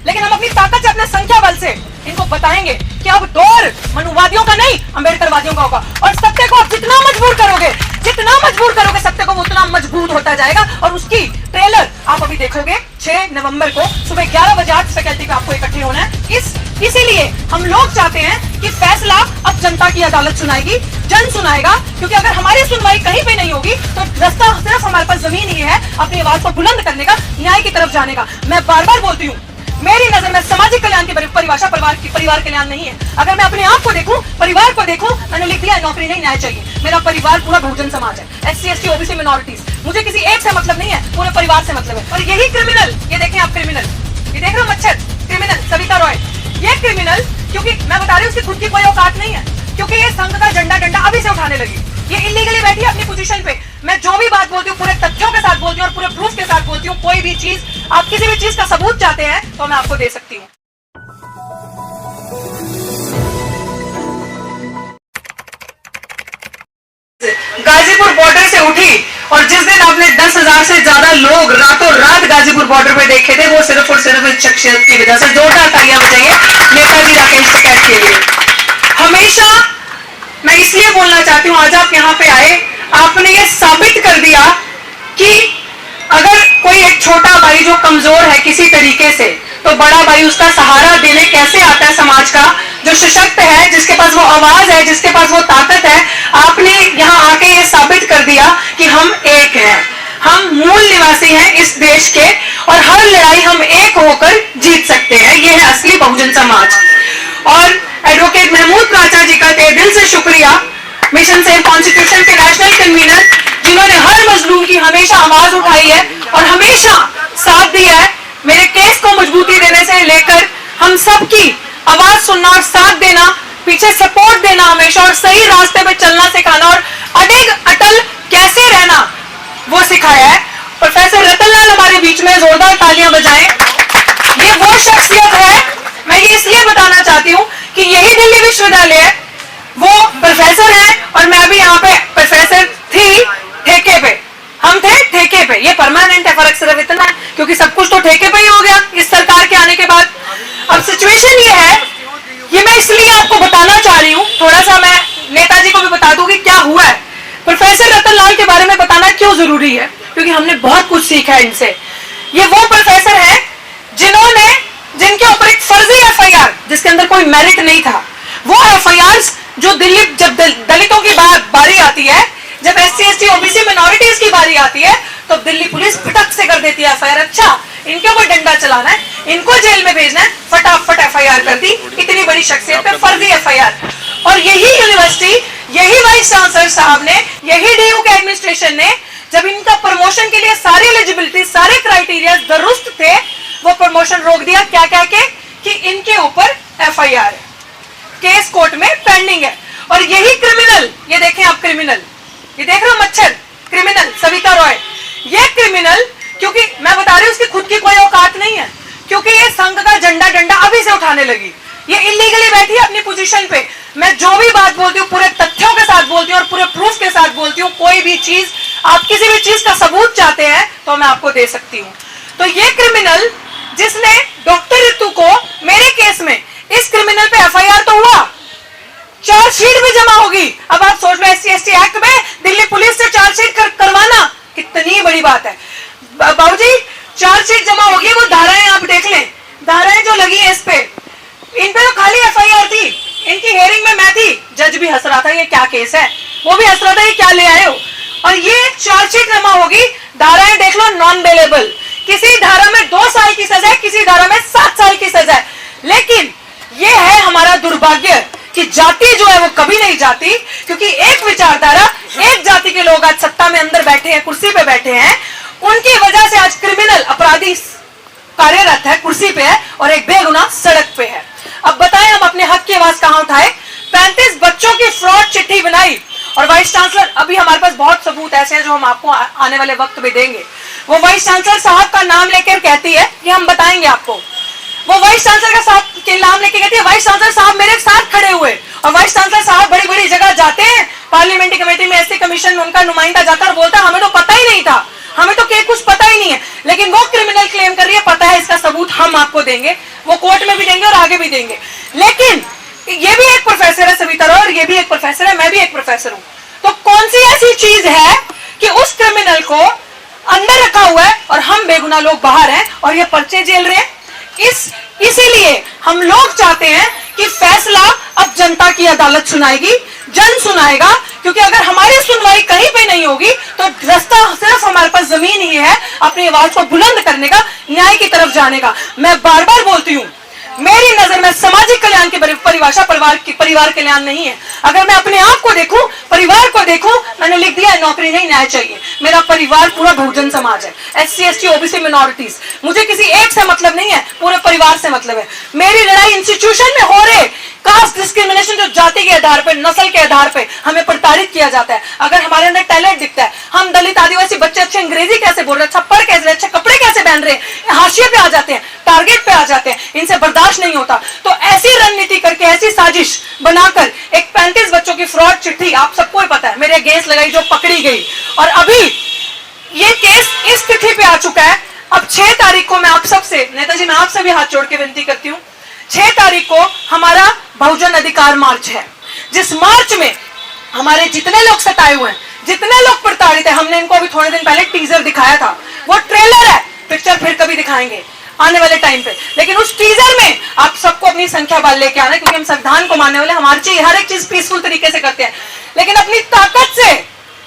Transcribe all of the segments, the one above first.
लेकिन हम अपनी ताकत से, अपने संख्या बल से इनको बताएंगे कि अब दौर मनुवादियों का नहीं, अंबेडकरवादियों का होगा। और सत्य को आप जितना मजबूर करोगे सत्य को, वो उतना मजबूत होता जाएगा। और उसकी ट्रेलर आप अभी देखोगे 6 नवंबर को सुबह 11 बजे आर्ट फैकल्टी पे आपको इकट्ठे होना है। इसीलिए हम लोग चाहते हैं कि फैसला अब जनता की अदालत सुनाएगी, जन सुनाएगा। क्योंकि अगर हमारी सुनवाई कहीं पे नहीं होगी तो रास्ता सिर्फ हमारे पास जमीन ही है अपनी आवाज को बुलंद करने का, न्याय की तरफ जाने का। मैं बार बार बोलती हूँ, मेरी नजर में सामाजिक कल्याण की परिभाषा परिवार कल्याण नहीं है। अगर मैं अपने आप को देखूं, परिवार को देखूं, मैंने लिख दिया नौकरी नहीं, न्याय चाहिए। मेरा परिवार पूरा बहुजन समाज है, SC ST OBC मिनोरिटीज। मुझे किसी एक से मतलब नहीं है, पूरे परिवार से मतलब है। और यही क्रिमिनल, ये देखें आप क्रिमिनल, ये देख रहे हो मच्छर क्रिमिनल सविता रॉय, ये क्रिमिनल, क्योंकि मैं बता रही हूँ उसकी खुद की कोई औकात नहीं है, क्योंकि ये संघ का डंडा अभी से उठाने लगी। ये इलीगली बैठी है अपनी पोजीशन पे। मैं जो भी बात बोलती हूँ पूरे तथ्यों के साथ बोलती हूँ और पूरे प्रूफ के साथ बोलती हूँ। कोई भी चीज, आप किसी भी चीज का सबूत चाहते हैं तो मैं आपको दे सकती हूँ। गाजीपुर बॉर्डर से उठी और जिस दिन आपने 10,000 से ज्यादा लोग रातों रात गाजीपुर बॉर्डर पे देखे थे, वो सिर्फ और सिर्फ इस शख्सियत की वजह से। जोरदार तालियां बजाइए नेताजी राकेश टिकैत के लिए। हमेशा मैं इसलिए बोलना चाहती हूँ, आज आप यहाँ पे आए, आपने ये साबित कर दिया कि अगर कोई एक छोटा भाई जो कमजोर है किसी तरीके से, तो बड़ा भाई उसका सहारा देने कैसे आता है समाज का, जो सशक्त है, जिसके पास वो आवाज है, जिसके पास वो ताकत है। आपने यहाँ आके ये साबित कर दिया कि हम एक हैं, हम मूल निवासी हैं इस देश के, और हर लड़ाई हम एक होकर जीत सकते हैं। ये है असली बहुजन समाज। और एडवोकेट महमूद प्राचा जी का तहे दिल से शुक्रिया, मिशन सेव कॉन्स्टिट्यूशन के नेशनल कन्वीनर, जिन्होंने हर मजलूम की हमेशा आवाज उठाई है और हमेशा साथ दिया है। मेरे केस को मजबूती देने से लेकर हम सबकी आवाज सुनना और साथ देना, पीछे सपोर्ट देना हमेशा, और सही रास्ते पे चलना सिखाना और अटल कैसे रहना वो सिखाया है। प्रोफेसर रतनलाल हमारे बीच में, जोरदार तालियां बजाएं। ये वो शख्सियत है, मैं ये इसलिए बताना चाहती हूँ कि यही दिल्ली विश्वविद्यालय है, वो प्रोफेसर है और मैं भी यहाँ पे प्रोफेसर थी ठेके पे, हम थे ठेके पे। ये परमानेंट है, फर्क सिर्फ इतना है क्योंकि सब कुछ तो ठेके पे ही हो गया इस सरकार के आने के बाद। अब सिचुएशन ये है, ये मैं इसलिए आपको बताना चाह रही हूँ, थोड़ा सा मैं नेताजी को भी बता दूं कि क्या हुआ है। प्रोफेसर रतनलाल के बारे में बताना क्यों जरूरी है, क्योंकि हमने बहुत कुछ सीखा है इनसे। ये वो प्रोफेसर है जिनके ऊपर एक फर्जी FIR, जिसके अंदर कोई मेरिट नहीं था, वो FIRs जो दिल्ली, जब दलितों की बारी आती है, जब SC ST OBC मिनोरिटीज की बारी आती है, तो दिल्ली पुलिस फटक से कर देती है FIR। अच्छा, इनके ऊपर डंडा चलाना है, इनको जेल में भेजना है, फटाफट FIR कर दी। इतनी बड़ी शख्सियत पे फर्जी FIR। और यही यूनिवर्सिटी, यही वाइस चांसलर साहब ने, यही DU के एडमिनिस्ट्रेशन ने, जब इनका प्रमोशन के लिए सारी एलिजिबिलिटी, सारे क्राइटेरिया दुरुस्त थे, वो प्रमोशन रोक दिया। क्या कह के कि इनके ऊपर FIR है, केस कोर्ट में पेंडिंग है। और यही क्रिमिनल, ये देखें आप क्रिमिनल, ये देख रहे हो मच्छर क्रिमिनल सविता रॉय, ये क्रिमिनल, क्योंकि मैं बता रही हूँ उसकी खुद की कोई औकात नहीं है, क्योंकि ये संघ का डंडा अभी से उठाने लगी। ये इलीगली बैठी है अपनी पोजीशन पे। मैं जो भी बात बोलती हूँ पूरे तथ्यों के साथ बोलती हूँ और पूरे प्रूफ के साथ बोलती हूँ। कोई भी चीज, आप किसी भी चीज का सबूत चाहते हैं तो मैं आपको दे सकती हूँ। तो ये क्रिमिनल जिसने डॉक्टर ऋतु को, मेरे केस में इस क्रिमिनल पे FIR तो हुआ, चार्जशीट भी जमा होगी। अब आप सोच लो SC ST एक्ट में दिल्ली पुलिस से चार्जशीट करवाना कितनी बड़ी बात है। बाबूजी, चार्जशीट जमा होगी, वो धाराएं आप देख लें, धाराएं जो लगी है इस पे, इन पे तो खाली FIR थी। इनकी हेयरिंग में मैं थी, जज भी हंस रहा था ये क्या केस है, वो भी हंस रहा था ये क्या ले आए हो। और ये चार्जशीट जमा होगी, धाराएं देख लो, नॉन बेलेबल। किसी धारा में 2 साल की सजा है, किसी धारा में 7 साल की सजा है। लेकिन ये है हमारा दुर्भाग्य कि जाति जो है वो कभी नहीं जाती, क्योंकि एक विचारधारा, एक जाति के लोग आज सत्ता में अंदर बैठे हैं, कुर्सी पे बैठे हैं, उनकी वजह से आज क्रिमिनल अपराधी कार्यरत है, कुर्सी पे है, और एक बेगुनाह सड़क पे है। अब बताएं हम अपने हक की आवाज कहां उठाए। 35 बच्चों की फ्रॉड चिट्ठी बनाई, और वाइस चांसलर, अभी हमारे पास बहुत सबूत ऐसे हैं जो हम आपको आने वाले वक्त में देंगे। वो वाइस चांसलर साहब का नाम लेकर कहती है कि हम बताएंगे आपको। वो वाइस चांसलर का साहब के नाम लेके कहती है, वाइस चांसलर साहब मेरे साथ खड़े हुए। और वाइस चांसलर साहब बड़ी बड़ी जगह जाते हैं, पार्लियामेंट्री कमेटी में, SC कमीशन में उनका नुमाइंदा जाकर बोलता है हमें तो पता ही नहीं था, हमें तो कुछ पता ही नहीं है, लेकिन वो क्रिमिनल क्लेम कर रही है पता है, इसका सबूत हम आपको देंगे, वो कोर्ट में भी देंगे और आगे भी देंगे। लेकिन ये भी एक प्रोफेसर है सविता रॉय, और ये भी एक प्रोफेसर है, मैं भी एक प्रोफेसर हूं। तो कौन सी ऐसी चीज है कि उस क्रिमिनल को अंदर रखा हुआ है और हम बेगुनाह लोग बाहर हैं और ये पर्चे झेल रहे हैं? इसीलिए हम लोग चाहते हैं कि फैसला अब जनता की अदालत सुनाएगी, जन सुनाएगा, क्योंकि अगर हमारी सुनवाई कहीं पे नहीं होगी तो रास्ता सिर्फ हमारे पास जमीन ही है अपनी आवाज को बुलंद करने का, न्याय की तरफ जाने का। मैं बार बार बोलती हूं, मेरी नजर में सामाजिक कल्याण की परिभाषा परिवार कल्याण नहीं है। अगर मैं अपने आप को देखूं, परिवार को देखूं, मैंने लिख दिया नौकरी नहीं न्याय चाहिए। मेरा परिवार पूरा बहुजन समाज है, SC ST OBC मिनोरिटीज, मुझे किसी एक से मतलब नहीं है, पूरे परिवार से मतलब है। मेरी लड़ाई इंस्टीट्यूशन में हो रहे कास्ट डिस्क्रिमिनेशन, जो जाति के आधार पर, नस्ल के आधार पर हमें प्रताड़ित किया जाता है। अगर हमारे अंदर टैलेंट दिखता है, हम दलित आदिवासी बच्चे अच्छे अंग्रेजी कैसे बोल रहे हैं, छप्पड़ कैसे, अच्छे कपड़े कैसे पहन रहे हैं, हाशिए पे आ जाते हैं, टारगेट पे आ जाते हैं, इनसे बर्दाश्त नहीं होता। तो ऐसी रणनीति करके, ऐसी साजिश बनाकर एक 35 बच्चों की फ्रॉड चिट्ठी, आप सबको ही पता है, मेरे अगेंस्ट लगाई, जो पकड़ी गई, और अभी ये केस इस तिथि पे आ चुका है। अब 6 तारीख को मैं आप सबसे, नेताजी मैं आप सभी हाथ जोड़ के विनती करती हूँ, 6 तारीख को हमारा बहुजन अधिकार मार्च है, जिस मार्च में हमारे जितने लोग सताए हुए हैं, जितने लोग प्रताड़ित है, हमने इनको अभी थोड़े दिन पहले टीजर दिखाया था, वो ट्रेलर है, पिक्चर फिर कभी दिखाएंगे आने वाले टाइम पे। लेकिन उस टीजर में आप सबको अपनी संख्या बल लेके आना है, क्योंकि हम संविधान को मानने वाले, हमारी चीज हर एक चीज पीसफुल तरीके से करते हैं, लेकिन अपनी ताकत से,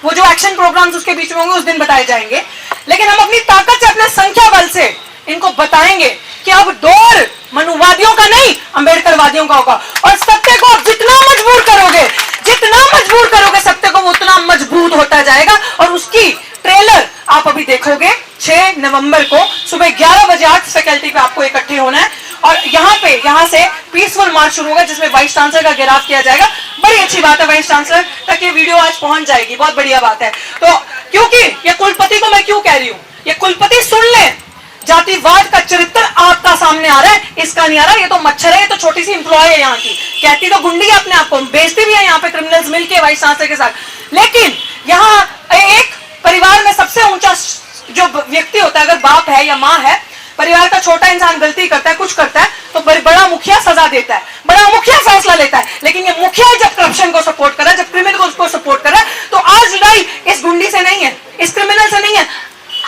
वो जो एक्शन प्रोग्राम्स उसके बीच में होंगे उस दिन बताए जाएंगे, लेकिन हम अपनी ताकत से, अपने संख्या बल से इनको बताएंगे कि अब दौर मनुवादियों का नहीं, अंबेडकरवादियों का होगा। और सत्य को जितना मजबूर करोगे सत्य को, वो उतना मजबूत होता जाएगा। और उसकी ट्रेलर आप अभी देखोगे 6 नवंबर को सुबह 11 बजे आर्ट्स फैकल्टी पे आपको इकट्ठे होना है, और यहाँ से पीसफुल मार्च शुरू होगा, जिसमें वाइस चांसलर का घेराव किया जाएगा। बड़ी अच्छी बात है, वाइस चांसलर तक ये वीडियो आज पहुंच जाएगी, बहुत बढ़िया बात है। तो क्योंकि ये कुलपति को मैं क्यों कह रही हूँ, ये कुलपति सुन ले, जातिवाद का चरित्र आपका सामने आ रहा है, इसका नहीं आ रहा। ये तो मच्छर है, ये तो छोटी सी इंप्लॉय है यहाँ की, कहती तो गुंडी है अपने आप को, बेचती भी है यहाँ पे क्रिमिनल्स मिलके वाइस चांसलर के साथ। लेकिन यहाँ एक परिवार में सबसे ऊंचा जो व्यक्ति होता है, अगर बाप है या माँ है, परिवार का छोटा इंसान गलती करता है, कुछ करता है, तो बड़ा मुखिया सजा देता है, बड़ा मुखिया फैसला लेता है। लेकिन ये मुखिया जब करप्शन को सपोर्ट कर रहा है, जब क्रिमिनल को सपोर्ट कर रहा है, तो आज लड़ाई इस गुंडी से नहीं है, इस क्रिमिनल से नहीं है,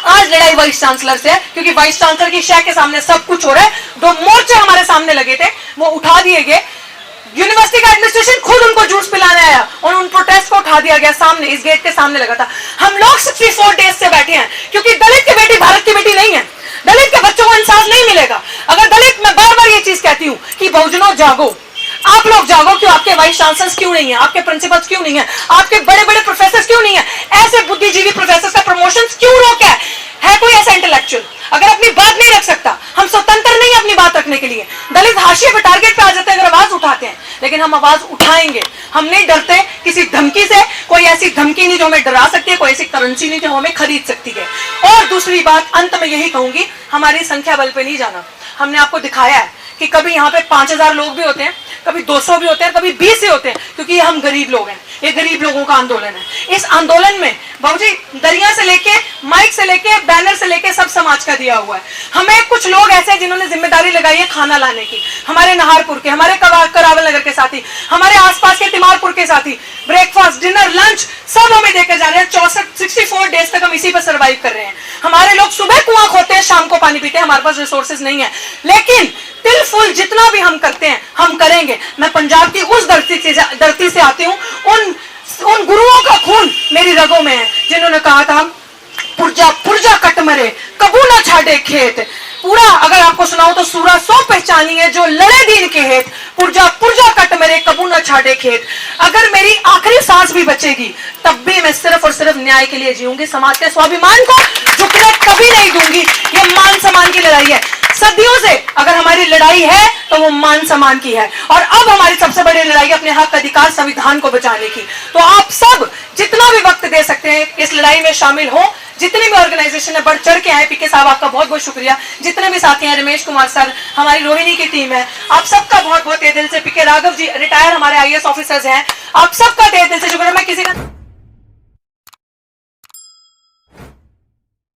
आज लड़ाई वाइस चांसलर से है, क्योंकि वाइस चांसलर की शय के सामने सब कुछ हो रहा है। 2 मोर्चे हमारे सामने लगे थे, वो उठा दिए गए। यूनिवर्सिटी का एडमिनिस्ट्रेशन खुद उनको जूस पिलाने आया और उन प्रोटेस्ट को उठा दिया गया, सामने इस गेट के सामने लगा था। हम लोग 64 डेज से बैठे हैं, क्योंकि दलित की बेटी भारत की बेटी नहीं है, दलित के बच्चों को इंसाफ नहीं मिलेगा। अगर दलित, मैं बार बार ये चीज कहती हूँ कि बहुजनों जागो, आप लोग जागो, क्यों आपके वाइस चांसलर्स क्यों नहीं है, आपके प्रिंसिपल्स क्यों नहीं है, आपके बड़े बड़े प्रोफेसर क्यों नहीं है, ऐसे बुद्धिजीवी प्रोफेसर का प्रमोशन क्यों रोका है कोई ऐसा इंटेलेक्चुअल? अगर अपनी बात नहीं रख सकता, हम स्वतंत्र नहीं है अपनी बात रखने के लिए। दलित हाशिए पे, टारगेट पे आ जाते हैं अगर आवाज उठाते हैं, लेकिन हम आवाज उठाएंगे, हम नहीं डरते किसी धमकी से। कोई ऐसी धमकी नहीं जो हमें डरा सकती है, कोई ऐसी करेंसी नहीं जो हमें खरीद सकती है। और दूसरी बात अंत में यही कहूंगी, हमारी संख्या बल पे नहीं जाना। हमने आपको दिखाया है कि कभी यहाँ पे 5000 लोग भी होते हैं, कभी 200 भी होते हैं, कभी 20 ही होते हैं, क्योंकि हम गरीब लोग हैं, ये गरीब लोगों का आंदोलन है। इस आंदोलन में बाबूजी दरिया से लेके, माइक से लेके, बैनर से लेके सब समाज का दिया हुआ है। हमें कुछ लोग ऐसे हैं जिन्होंने जिम्मेदारी लगाई है खाना लाने की, हमारे नाहरपुर के, हमारे करावल नगर के साथी, हमारे आसपास के तिमारपुर के साथी, ब्रेकफास्ट, डिनर, लंच सब हमें देकर जा रहे हैं। 64 डेज तक हम इसी पर सर्वाइव कर रहे हैं। हमारे लोग सुबह कुआं खोते हैं, शाम को पानी पीते हैं, हमारे पास रिसोर्सेज नहीं है, लेकिन तिल फुल जितना भी हम करते हैं हम करेंगे। मैं पंजाब की उस धरती से आती हूँ, उन गुरुओं का खून मेरी रगों में है, जिन्होंने कहा था पुरजा पुरजा कट मरे कबू ना छाड़े खेत। पूरा अगर आपको सुनाऊं तो सूरा 100 पहचानी है जो लड़े दीन के हेत, पुरजा पुरजा कट मरे कबू ना छाड़े खेत। अगर मेरी आखिरी सांस भी बचेगी तब भी मैं सिर्फ और सिर्फ न्याय के लिए जीऊंगी, समाज के स्वाभिमान को झुकने कभी नहीं दूंगी। ये मान सम्मान की लड़ाई है, सदियों से अगर हमारी लड़ाई है तो वो मान सम्मान की है, और अब हमारी सबसे बड़ी लड़ाई अपने हक अधिकार संविधान को बचाने की। तो आप सब जितना भी वक्त दे सकते हैं इस लड़ाई में शामिल हो, जितनी भी ऑर्गेनाइजेशन है बढ़ चढ़ के आए। पीके साहब आपका बहुत बहुत शुक्रिया, जितने भी साथी हैं, रमेश कुमार सर, हमारी रोहिणी की टीम है, आप सबका बहुत बहुत दिल से, पीके राघव जी रिटायर हमारे IAS ऑफिसर्स हैं, आप सबका दिल से शुक्रिया। मैं किसी का